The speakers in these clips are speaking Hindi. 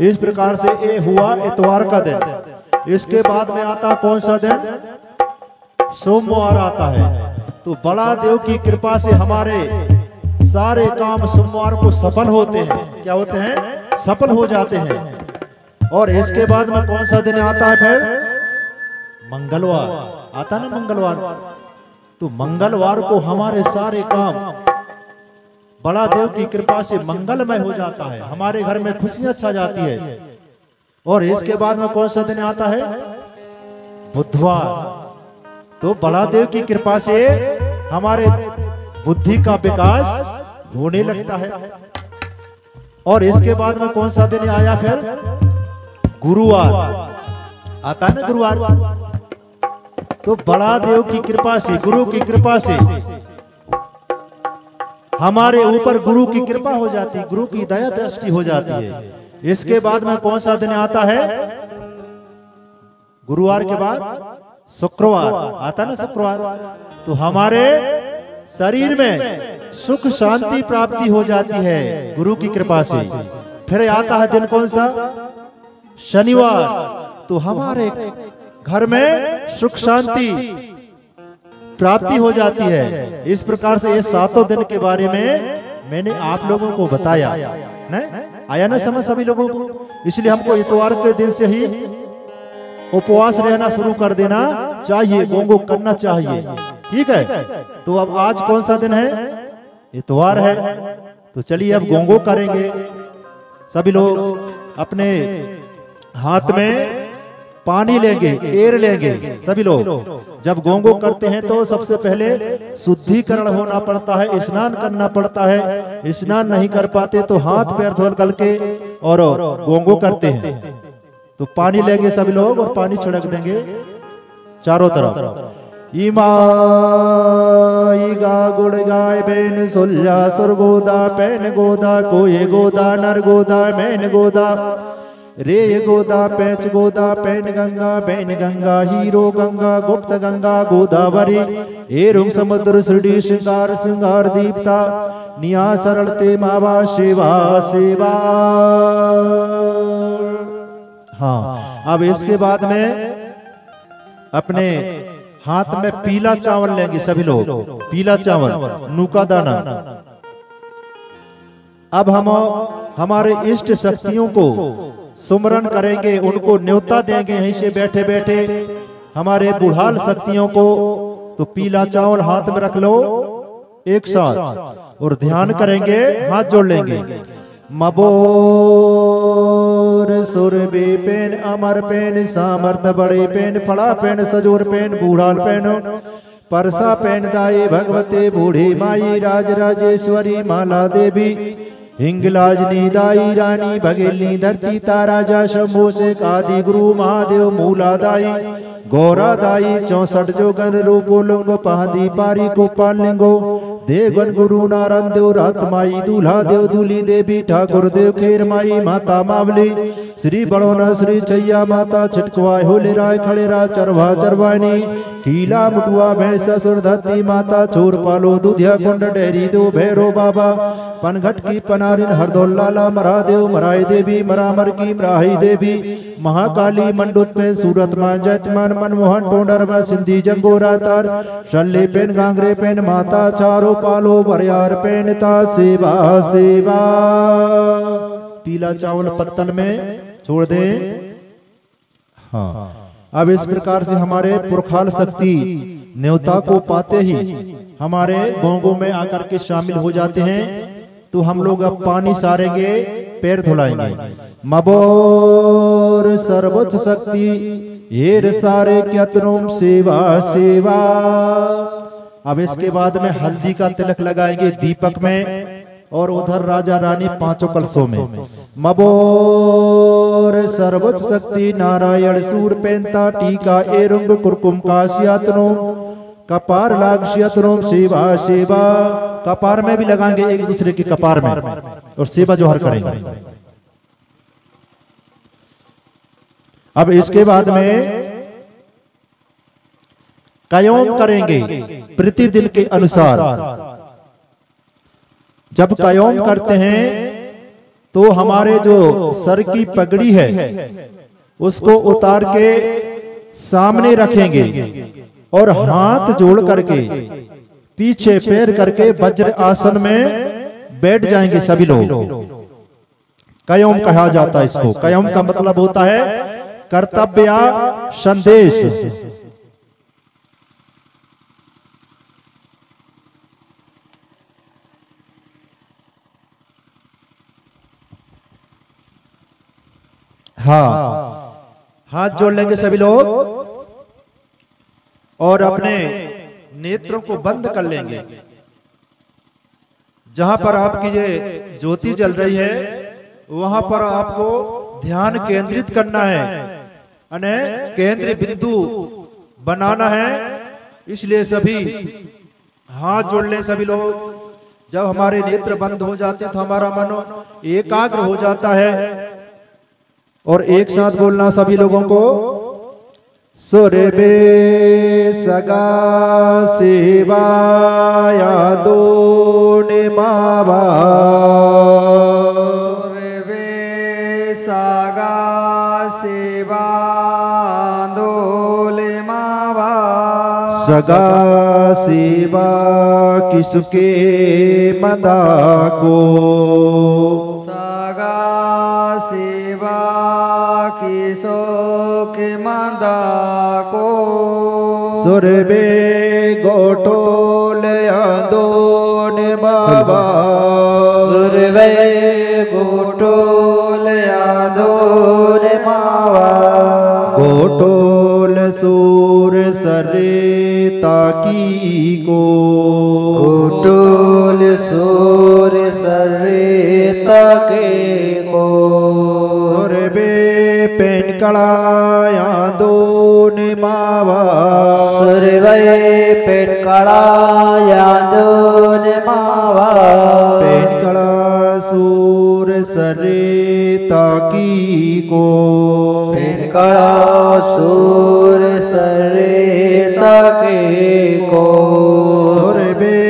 इस प्रकार से ये हुआ इतवार का दिन। इसके बाद में आता कौन सा दिन? सोमवार आता है। तो बड़ा देव की कृपा से हमारे सारे काम सोमवार को सफल होते हैं। क्या होते हैं? सफल हो जाते हैं। और इसके बाद में कौन सा दिन आता है? फिर मंगलवार आता ना, मंगलवार। तो मंगलवार को हमारे सारे काम बड़ा देव की कृपा से मंगलमय हो जाता है, हमारे घर में खुशियां छा जाती है। और इसके बाद में कौन सा दिन आता है? बुधवार। तो बड़ा देव की कृपा से हमारे बुद्धि का विकास होने लगता है। और इसके बाद में कौन सा दिन आया? फिर गुरुवार आता है ना, गुरुवार। तो बड़ा देव की कृपा से, गुरु की कृपा से हमारे ऊपर गुरु की कृपा हो जाती है, गुरु की दया दृष्टि हो जाती है। इसके बाद में कौन सा दिन आता है? गुरुवार के बाद शुक्रवार आता ना, शुक्रवार। तो हमारे शरीर में सुख शांति प्राप्ति हो जाती है गुरु की कृपा से। फिर आता है दिन कौन सा? शनिवार। तो हमारे घर में सुख शांति प्राप्ति हो जाती है। इस प्रकार से ये सातों दिन के बारे में मैंने आप लोगों को बताया। नहीं आया ना समझ सभी लोगों को? इसलिए हमको इतवार के दिन से ही उपवास रहना शुरू कर देना चाहिए, गोंगो करना चाहिए। ठीक है। तो अब आज कौन सा दिन है? इतवार है। तो चलिए अब गोंगो करेंगे। सभी लोग अपने हाथ में पानी लेंगे, एर लेंगे सभी लोग। जब गोंगो करते हैं तो सबसे पहले शुद्धिकरण होना पड़ता है, स्नान करना पड़ता है। स्नान नहीं कर पाते तो हाथ पैर धो करके और गोंगो करते हैं। तो पानी लेंगे सभी लोग और पानी छिड़क देंगे चारों तरफ। ईमा ईगा गुड़ गाय बेन सुल्ला सुरगोदा पैन गोदा कोये गोदा नर गोदा मैन गोदा रे गोदा पैच गोदा पैन गंगा बैन गंगा हीरो गंगा गुप्त गंगा गोदावरी एरुंग समुद्र श्रीडी श्रृंगार श्रृंगार दीप्ता निया सरलते मावा सेवा सेवा। हाँ, अब इसके बाद में अपने हाथ में पीला चावल लेंगे सभी लोग, पीला चावल नूका दाना। अब हम हमारे इष्ट शक्तियों को सुमरन करेंगे, उनको न्योता देंगे यहीं से बैठे बैठे हमारे बुढ़ाल शक्तियों को। तो पीला चावल हाथ में रख लो एक साथ और ध्यान करेंगे, हाथ जोड़ लेंगे। मबोर सुर बे पेन अमर पेन सामर्थ बड़े पेन फड़ा पेन सजोर पेन बूढ़ाल पेन परसा पेन दाई भगवते बूढ़ी माई राज राजेश्वरी माला देवी हिंगलाजनी दाई रानी भगेलनी धरती तारा जा शंभो से आदि गुरु महादेव मूला दाई गौरा दाई 64 जोगन रूपो लिंगो पहदी पारी को पालिंगो देवगन गुरु नारायण देव रात माई दूल्हा देव दूली देवी ठाकुर देव खेर माई माता मावली श्री बड़ोना श्री चैया माता छिटकवाय होले राय खड़े रा चरवा चरवानी कीला मुटुआ भैंस सुर धरती माता चोर पालो दुधिया कुंड डेरी दो भैरो बाबा पनघट की पनारिन हरदौल लाला मरा देव मराई देवी मरामर की मराही देवी महाकाली मंडुत पे सूरत मा जजमान मनमोहन टोंडर में सिंधी जंगोरा तार शल्ले पेन गांगरे पेन माता चारो पालो बरियार पेन ता सेवा सेवा। पीला चावल पत्तल में छोड़ दे। हाँ, अब इस प्रकार से हमारे पुरखाल शक्ति न्योता को पाते ही हमारे गोंगो में आकर के शामिल हो जाते हैं। तो हम लोग अब पानी सारेंगे, पैर धुलाएंगे। मबोर सर्वोच्च शक्ति हेर सारे क्यतनों सेवा सेवा। अब इसके बाद में हल्दी का तिलक लगाएंगे दीपक में और उधर राजा रानी पांचों कलशों में। मबोर सर्वोच्च शक्ति नारायण सूर पेंता टीका एरुंग कुरकुम काश्यातनो कपार लागश्यतनो सेवा सेवा। कपार में भी लगाएंगे एक दूसरे के कपार में और सेवा जोहर करेंगे। अब इसके बाद में कायम करेंगे प्रतिदिन के अनुसार। जब कायम करते हैं तो हमारे जो सर की पगड़ी है उसको उतार के सामने रखेंगे और हाथ जोड़ करके पीछे पैर करके वज्र आसन में बैठ जाएंगे सभी लोग। कयम कहा जाता है इसको। कयम का मतलब होता है कर्तव्य संदेश। हाँ, हाथ जोड़ लेंगे सभी लोग और अपने नेत्रों को बंद कर लेंगे। जहां पर आपकी ये ज्योति जल रही है वहां पर आपको ध्यान केंद्रित करना है, अने केंद्र बिंदु बनाना है। इसलिए सभी हाथ जोड़ लें सभी लोग। जब हमारे नेत्र बंद हो जाते हैं तो हमारा मन एकाग्र हो जाता है। और एक साथ बोलना सभी लोगों को, सुरबे सगा सेवाया दो निमावा, सुरबे सगा सेवा दो निमावा, सगा सेवा किसके मदा को, सगा सेवा किसो के मदा को, सुरबे गोटोल दो निमावा, सुरबे गोटोल दो निमावा, गोटोल सूर सरिता की को, गोटोल सूर सरिता के को, सुरबे पेन कड़ाया दो निमावा, सुरबे पेट कड़ाया दो निमावा, पेन कड़ा सूर सरिता की को, पेट कड़ा सूर सरिता के को, सुरबे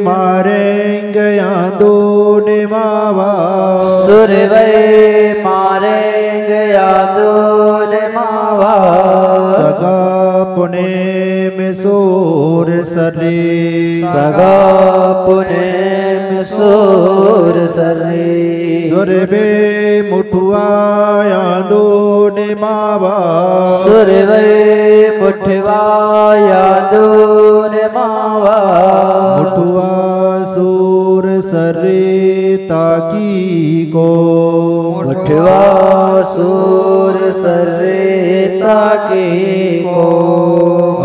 मारेंगे दो निमावा, सुरबे मारेंगे दो निमावा, सगा पुणे में सूर सरे, सगा पुणे में सूर सरे, सुरबे मुठुआया दो निमावा, सुरबे मुठवाया दो निमावा, मुठुआ सूर सरिता की को, मुठवा सूर सरिता के को,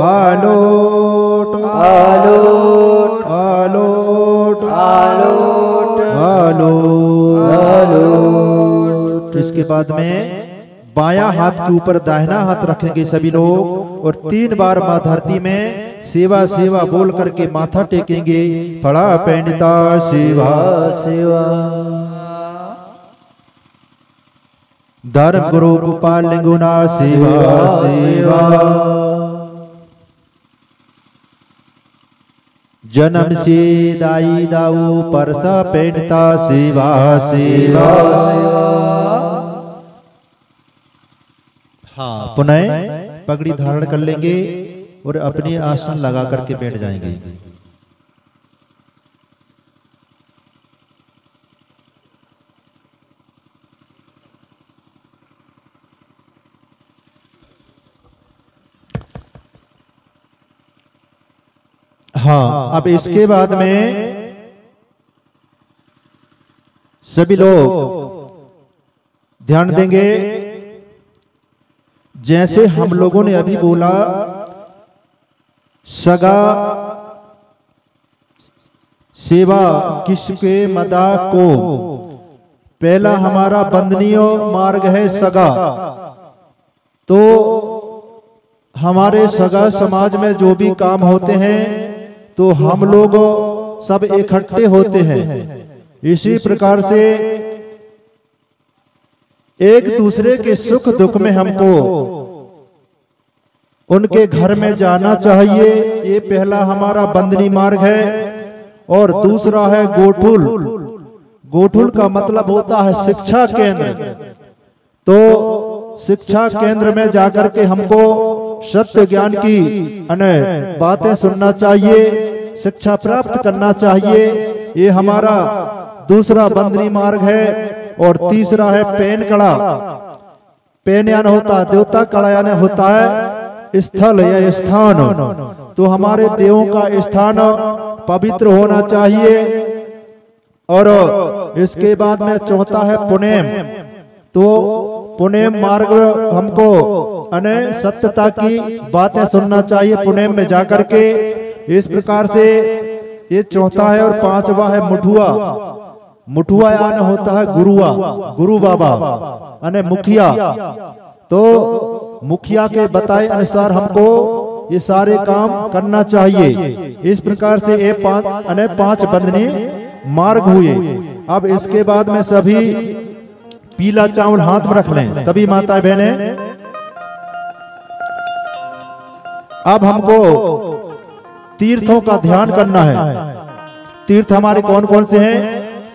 आलोट आलोट आलोट आलोट आलोट। आलोट। इसके बाद में बायां हाथ के ऊपर दाहिना हाथ रखेंगे सभी लोग और 3 बार मां धरती में सेवा सेवा बोल करके माथा टेकेंगे। पड़ा पेंडता सेवा सेवा, धर्म गुरु गोपाल लिंगुना सेवा सेवा, जन्म से दाई दाऊ परसा पेंडता सेवा सेवा। हाँ, पुनः पगड़ी धारण कर लेंगे और अपने आसन लगा करके बैठ जाएंगे। हाँ, अब इसके बाद में सभी लोग ध्यान देंगे। जैसे हम लोगों ने अभी बोला सगा सेवा किसके मदा को, पहला हमारा बंधनीय मार्ग है सगा। तो हमारे सगा समाज में जो भी काम होते हैं तो हम लोग सब इकट्ठे होते हैं। इसी प्रकार से एक दूसरे के सुख दुख में हमको उनके घर में जाना चाहिए। ये पहला हमारा बंधनी मार्ग है। और दूसरा है गोठुल। गोठुल का मतलब होता है शिक्षा केंद्र। तो शिक्षा केंद्र में जाकर के हमको सत्य ज्ञान की बातें सुनना चाहिए, शिक्षा प्राप्त करना चाहिए। ये हमारा दूसरा बंदनी मार्ग है। और तीसरा है पेन कड़ा। पेन यानी होता है देवता, कड़ा यानी होता है स्थल या स्थान। तो हमारे देवों का स्थान पवित्र होना चाहिए। और इसके बाद में चौथा है पुनेम। तो पुनेम मार्ग हमको सत्यता की बातें सुनना चाहिए पुनेम में जाकर के। इस प्रकार से ये चौथा है। और पांचवा है मुठुआ। मुठुआ यानी होता है गुरुआ, गुरु बाबा यानी मुखिया। तो मुखिया के बताए अनुसार हमको ये सारे काम करना चाहिए। इस प्रकार से ये पांच बंधनी मार्ग हुए। अब इसके बाद में सभी पीला चावल हाथ में रख लें, सभी माताएं बहनें। अब हमको तीर्थों का ध्यान करना है। तीर्थ हमारे कौन कौन से हैं?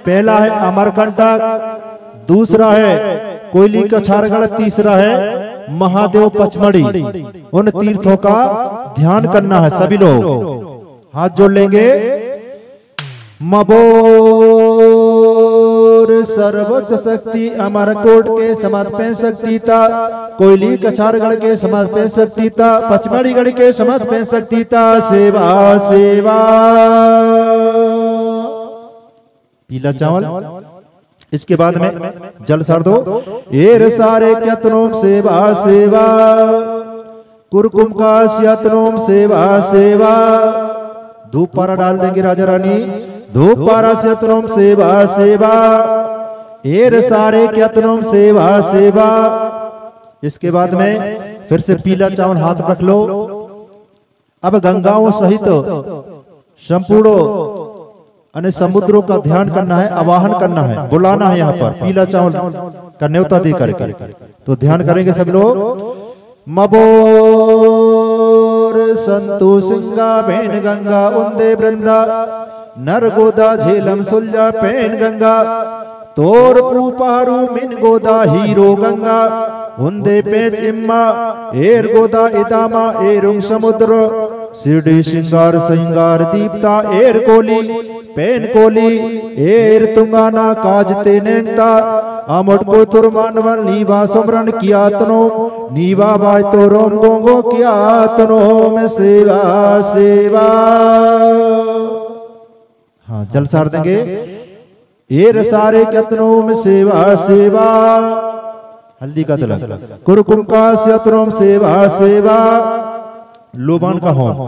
पहला है अमरकंटक, दूसरा है कोयली कछारगढ़, तीसरा है महादेव पचमढ़ी। उन तीर्थों का ध्यान करना है। सभी लोग हाथ जोड़ लेंगे। मबोर सर्वोच्च शक्ति अमरकोट के समर्पण शक्तिता, कोयली कछारगढ़ के समर्पण शक्तिता, पचमढ़ीगढ़ के समर्पण शक्तिता। सेवा सेवा। पीला चावल। इसके बाद में जल सर दो। एर सारे क्यतनोम सेवा सेवा, कुरकुम का स्यतनोम सेवा सेवा। धूप पारा डाल देंगे राजा रानी। धूप पारा स्यतनोम सेवा सेवा, एर सारे क्यतनोम सेवा सेवा। इसके बाद में फिर से पीला चावल हाथ रख लो। अब गंगाओं सहित संपूर्ण समुद्रों का ध्यान करना है, आवाहन करना है, बुलाना है यहाँ पर पीला चावल का न्योता दे करके। तो ध्यान करेंगे सब लोग। मबोर संतु सिंगा भेन गंगा उन्दे वृंदा, नर गोदा झेलम सुलझा पेन गंगा, तोर पूपारू मिन गोदा हीरो गंगा, उन्दे पेच इम्मा एर गोदा इदामा एरुंग समुद्र, शिरडी श्रृंगार सिंगार दीप्ता एर कोली, पेन कोली एर तुंगाना काजते नेंगता, अमट को तुरमानवर नीवा सुमरन किया तनो, नीवा बाय तो रोम गोंगो किया तनो में सेवा सेवा। हाँ जल सार देंगे। एर सारे कतनों में सेवा सेवा। हल्दी का तिलक। कुरकुम का स्यतनों सेवा सेवा। लोबान का होम।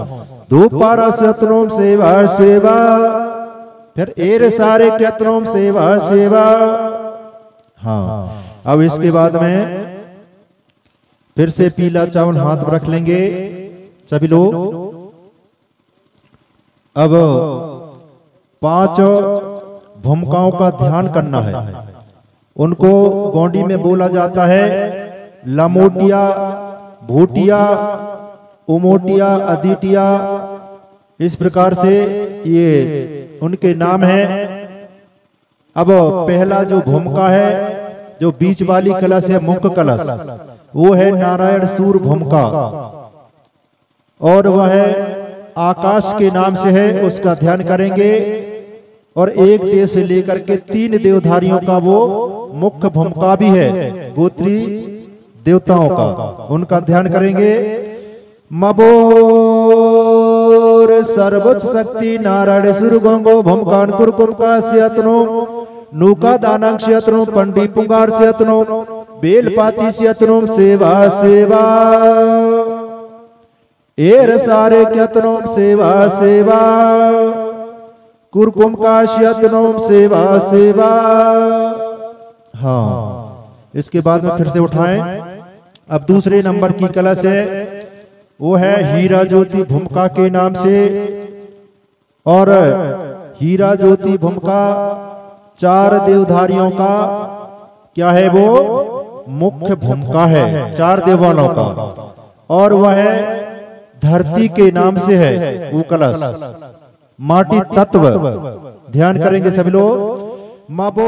धूप पारा स्यतनों सेवा सेवा। फिर एर सारे कतनों सेवा सेवा। हाँ अब इसके बाद में फिर से पीला चावल हाथ में रख लेंगे सभी लोग। अब 5 भूमिकाओं का ध्यान करना है। उनको गोंडी में बोला जाता है लमोटिया, भूटिया, उमोटिया, अदिटिया। इस प्रकार से ये उनके नाम हैं। अब पहला जो भूमिका है, जो बीच वाली कलश है मुख्य कलश, वो है नारायण सूर भूमिका और वह आकाश के नाम से है, उसका ध्यान करेंगे। और एक देव से लेकर के 3 देवधारियों का वो मुख्य भूमिका भी है, गोत्री देवताओं का, उनका ध्यान करेंगे। मबोर सर्वोच्च शक्ति नारायण सुर गंगो भूमिकान कुरकुम का स्यतनो, नूका दानंग स्यतनो, पंडी पुंगार स्यतनो, बेलपाती स्यतनो सेवा सेवा। एर सारे क्यतनो सेवा सेवा। कुरकुम का श्यतनोम सेवा सेवा। हाँ इसके बाद में फिर से उठाएं। अब दूसरे नंबर की कलश है, वो है हीरा ज्योति भूमिका के नाम से। और हीरा ज्योति भूमिका 4 देवधारियों का क्या है, वो मुख्य भूमिका है 4 देवानों का। और वह धरती के नाम से है वो कलश, माटी तत्व। ध्यान करेंगे सभी लोग। मबो